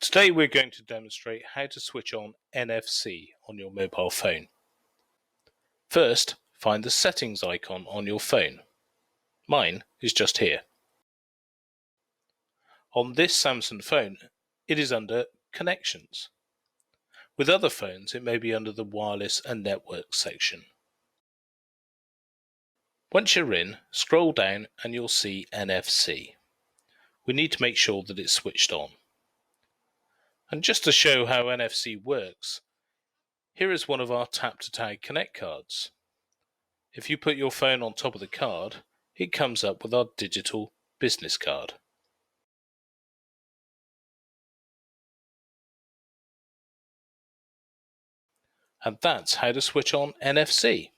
Today we're going to demonstrate how to switch on NFC on your mobile phone. First, find the settings icon on your phone. Mine is just here. On this Samsung phone, it is under Connections. With other phones, it may be under the Wireless and Network section. Once you're in, scroll down and you'll see NFC. We need to make sure that it's switched on. And just to show how NFC works, here is one of our Tap to Tag Connect cards. If you put your phone on top of the card, it comes up with our digital business card. And that's how to switch on NFC.